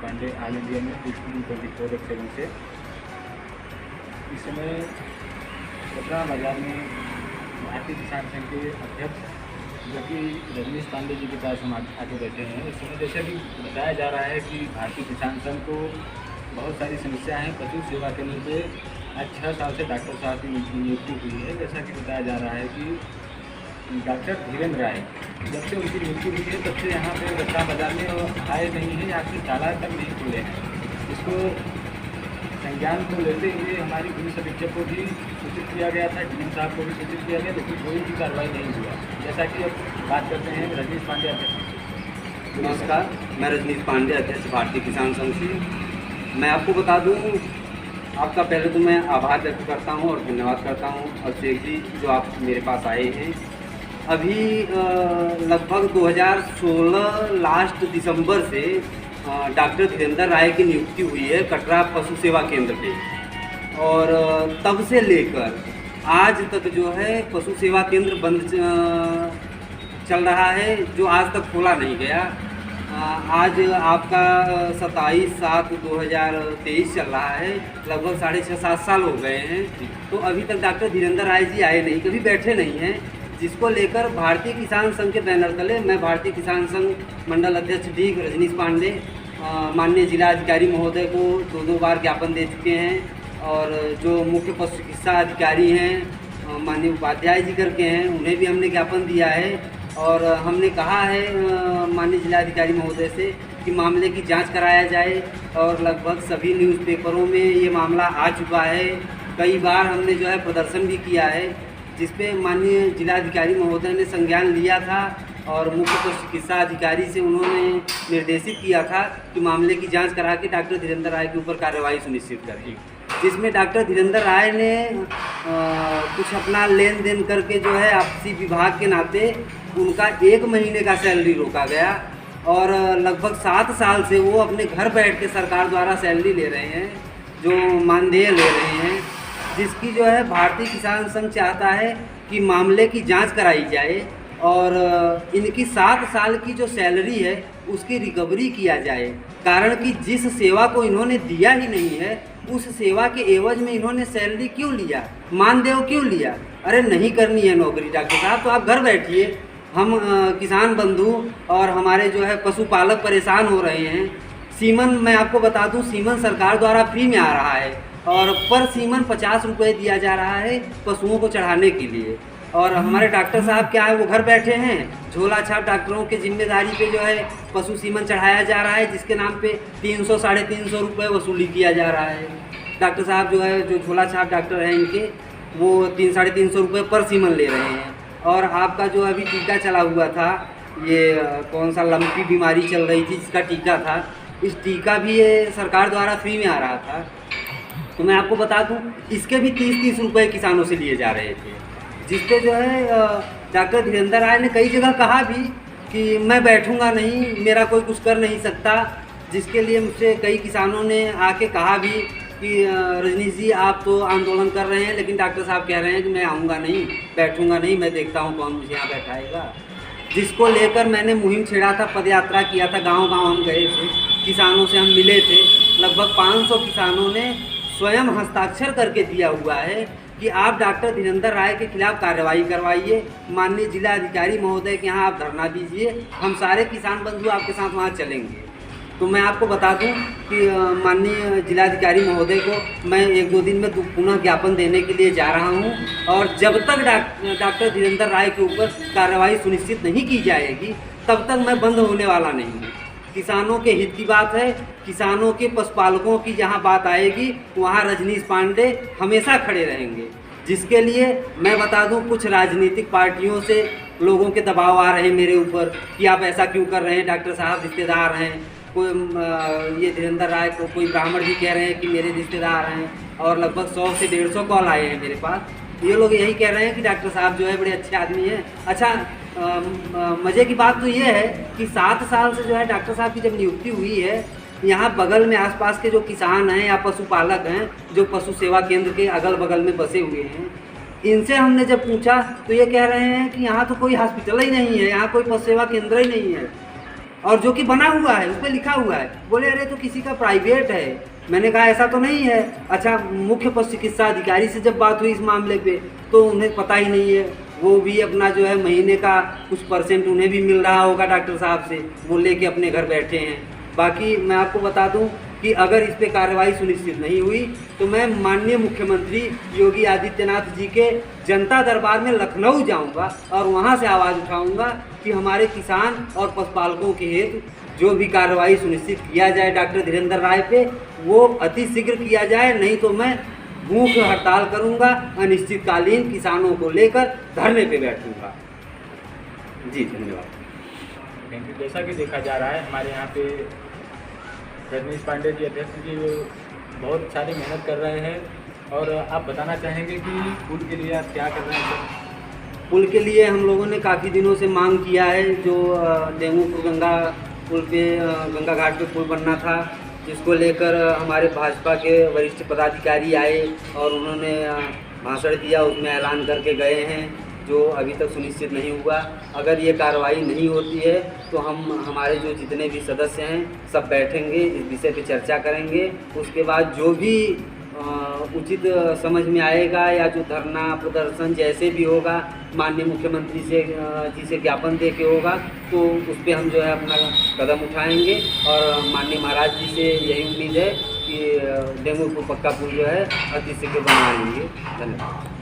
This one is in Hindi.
पांडे ऑल इंडिया में 24/7 से इस समय पटना बाजार में भारतीय किसान संघ के अध्यक्ष जो कि रजनीश पांडे जी के पास हम आके बैठे हैं। इस समय जैसा कि बताया जा रहा है कि भारतीय किसान संघ को बहुत सारी समस्या हैं। पशु सेवा केंद्र पे आज 6 साल से डॉक्टर साहब की नियुक्ति हुई है। जैसा कि बताया जा रहा है कि डॉक्टर धीरेन्द्र राय जब से उनकी नियुक्ति हुई है तब से यहाँ पे पटना बाजार में आए नहीं हैं, यहाँ से ताला तक नहीं खुले हैं। इसको संज्ञान को लेते हुए हमारी पुलिस अधीक्षक को भी सूचित किया गया था, डीएम साहब को भी सूचित किया गया, लेकिन कोई भी कार्रवाई नहीं हुआ। जैसा कि अब बात करते हैं रजनीश पांडे अध्यक्ष। नमस्कार, मैं रजनीश पांडे अध्यक्ष भारतीय किसान संघ से। मैं आपको बता दूं, आपका पहले तो मैं आभार व्यक्त करता हूं और धन्यवाद करता हूं अभिषेक जी जो आप मेरे पास आए हैं। अभी लगभग 2016 लास्ट दिसंबर से डॉक्टर धीरेन्द्र राय की नियुक्ति हुई है कटरा पशु सेवा केंद्र पे, और तब से लेकर आज तक जो है पशु सेवा केंद्र बंद चल रहा है, जो आज तक खोला नहीं गया। आज आपका 27/7/2023 चल रहा है, लगभग 6.5-7 साल हो गए हैं। तो अभी तक डॉक्टर धीरेन्द्र राय जी आए नहीं, कभी बैठे नहीं हैं, जिसको लेकर भारतीय किसान संघ के बैनर तले मैं भारतीय किसान संघ मंडल अध्यक्ष डी रजनीश पांडे माननीय जिला अधिकारी महोदय को 2 बार ज्ञापन दे चुके हैं, और जो मुख्य पशु चिकित्सा अधिकारी हैं माननीय उपाध्याय जी करके हैं उन्हें भी हमने ज्ञापन दिया है। और हमने कहा है माननीय जिलाधिकारी महोदय से कि मामले की जांच कराया जाए, और लगभग सभी न्यूज़पेपरों में ये मामला आ चुका है। कई बार हमने जो है प्रदर्शन भी किया है, जिसपे माननीय जिलाधिकारी महोदय ने संज्ञान लिया था, और मुख्य पशु चिकित्सा अधिकारी से उन्होंने निर्देशित किया था कि मामले की जांच करा के डॉक्टर धीरेन्द्र राय के ऊपर कार्रवाई सुनिश्चित करें, जिसमें डॉक्टर धीरेन्द्र राय ने कुछ अपना लेन देन करके जो है आपसी विभाग के नाते उनका 1 महीने का सैलरी रोका गया, और लगभग 7 साल से वो अपने घर बैठ के सरकार द्वारा सैलरी ले रहे हैं, जो मानदेय ले रहे हैं, जिसकी जो है भारतीय किसान संघ चाहता है कि मामले की जांच कराई जाए, और इनकी 7 साल की जो सैलरी है उसकी रिकवरी किया जाए। कारण कि जिस सेवा को इन्होंने दिया ही नहीं है, उस सेवा के एवज में इन्होंने सैलरी क्यों लिया, मानदेय क्यों लिया? अरे नहीं करनी है नौकरी डॉक्टर साहब तो आप घर बैठिए। हम किसान बंधु और हमारे जो है पशुपालक परेशान हो रहे हैं। सीमन मैं आपको बता दूं, सीमन सरकार द्वारा फ्री में आ रहा है, और पर सीमन 50 रुपये दिया जा रहा है पशुओं को चढ़ाने के लिए। और हमारे डॉक्टर साहब क्या है, वो घर बैठे हैं, झोला छाप डॉक्टरों के जिम्मेदारी पे जो है पशु सीमन चढ़ाया जा रहा है, जिसके नाम पे 300-350 रुपये वसूली किया जा रहा है। डॉक्टर साहब जो है, जो झोला छाप डॉक्टर हैं इनके, वो 300-350 रुपये पर सीमन ले रहे हैं। और आपका जो अभी टीका चला हुआ था, ये कौन सा लंपी बीमारी चल रही थी जिसका टीका था, इस टीका भी ये सरकार द्वारा फ्री में आ रहा था। तो मैं आपको बता दूं, इसके भी 30-30 रुपये किसानों से लिए जा रहे थे, जिसपे जो है डॉक्टर धीरेन्द्र राय ने कई जगह कहा भी कि मैं बैठूंगा नहीं, मेरा कोई कुछ कर नहीं सकता, जिसके लिए मुझसे कई किसानों ने आके कहा भी कि रजनीश जी आप तो आंदोलन कर रहे हैं, लेकिन डॉक्टर साहब कह रहे हैं कि मैं आऊँगा नहीं, बैठूंगा नहीं, मैं देखता हूँ कौन मुझे यहाँ बैठाएगा। जिसको लेकर मैंने मुहिम छेड़ा था, पदयात्रा किया था, गाँव-गाँव हम गए थे, किसानों से हम मिले थे। लगभग 500 किसानों ने स्वयं हस्ताक्षर करके दिया हुआ है कि आप डॉक्टर धीरेन्द्र राय के खिलाफ कार्रवाई करवाइए, माननीय जिला अधिकारी महोदय के यहाँ आप धरना दीजिए, हम सारे किसान बंधु आपके साथ वहाँ चलेंगे। तो मैं आपको बता दूं कि माननीय जिलाधिकारी महोदय को मैं 1-2 दिन में पुनः ज्ञापन देने के लिए जा रहा हूं, और जब तक डॉक्टर धीरेन्द्र राय के ऊपर कार्रवाई सुनिश्चित नहीं की जाएगी तब तक मैं बंद होने वाला नहीं हूं। किसानों के हित की बात है, किसानों के पशुपालकों की जहां बात आएगी वहां रजनीश पांडे हमेशा खड़े रहेंगे। जिसके लिए मैं बता दूं, कुछ राजनीतिक पार्टियों से लोगों के दबाव आ रहे हैं मेरे ऊपर कि आप ऐसा क्यों कर रहे हैं, डॉक्टर साहब रिश्तेदार हैं। कोई ये धीरेन्द्र राय को कोई ब्राह्मण भी कह रहे हैं कि मेरे रिश्तेदार हैं, और लगभग 100 से 150 कॉल आए हैं मेरे पास। ये लोग यही कह रहे हैं कि डॉक्टर साहब जो है बड़े अच्छे आदमी हैं। अच्छा, मज़े की बात तो ये है कि 7 साल से जो है डॉक्टर साहब की जब नियुक्ति हुई है, यहाँ बगल में आसपास के जो किसान हैं या पशुपालक हैं, जो पशु सेवा केंद्र के अगल बगल में बसे हुए हैं, इनसे हमने जब पूछा तो ये कह रहे हैं कि यहाँ तो कोई हॉस्पिटल ही नहीं है, यहाँ कोई पशु सेवा केंद्र ही नहीं है। और जो कि बना हुआ है, उस पर लिखा हुआ है। बोले अरे तो किसी का प्राइवेट है। मैंने कहा ऐसा तो नहीं है। अच्छा, मुख्य पशु चिकित्सा अधिकारी से जब बात हुई इस मामले पे तो उन्हें पता ही नहीं है। वो भी अपना जो है महीने का कुछ परसेंट उन्हें भी मिल रहा होगा डॉक्टर साहब से, वो लेके अपने घर बैठे हैं। बाकी मैं आपको बता दूं कि अगर इस पे कार्रवाई सुनिश्चित नहीं हुई तो मैं माननीय मुख्यमंत्री योगी आदित्यनाथ जी के जनता दरबार में लखनऊ जाऊंगा और वहां से आवाज़ उठाऊंगा कि हमारे किसान और पशुपालकों के हेतु जो भी कार्रवाई सुनिश्चित किया जाए डॉक्टर धीरेंद्र राय पे, वो अति शीघ्र किया जाए। नहीं तो मैं भूख हड़ताल करूंगा, अनिश्चितकालीन किसानों को लेकर धरने पे बैठूंगा। जी धन्यवाद। Thank you. जैसा कि देखा जा रहा है हमारे यहाँ पे रजनीश पांडे जी अध्यक्ष जी बहुत सारी मेहनत कर रहे हैं। और आप बताना चाहेंगे कि पुल के लिए आप क्या कर रहे हैं सर? पुल के लिए हम लोगों ने काफ़ी दिनों से मांग किया है। जो डेंगूपुर गंगा पुल पे गंगा घाट पे पुल बनना था, जिसको लेकर हमारे भाजपा के वरिष्ठ पदाधिकारी आए और उन्होंने भाषण दिया, उसमें ऐलान करके गए हैं, जो अभी तक सुनिश्चित नहीं हुआ। अगर ये कार्रवाई नहीं होती है तो हम हमारे जो जितने भी सदस्य हैं सब बैठेंगे, इस विषय पे चर्चा करेंगे। उसके बाद जो भी उचित समझ में आएगा या जो धरना प्रदर्शन जैसे भी होगा माननीय मुख्यमंत्री से जी से ज्ञापन दे के होगा, तो उस पर हम जो है अपना कदम उठाएंगे। और माननीय महाराज जी से यही उम्मीद है कि डेंगू को पक्का पुल जो है अति शीघ्र बनवाएंगे। धन्यवाद।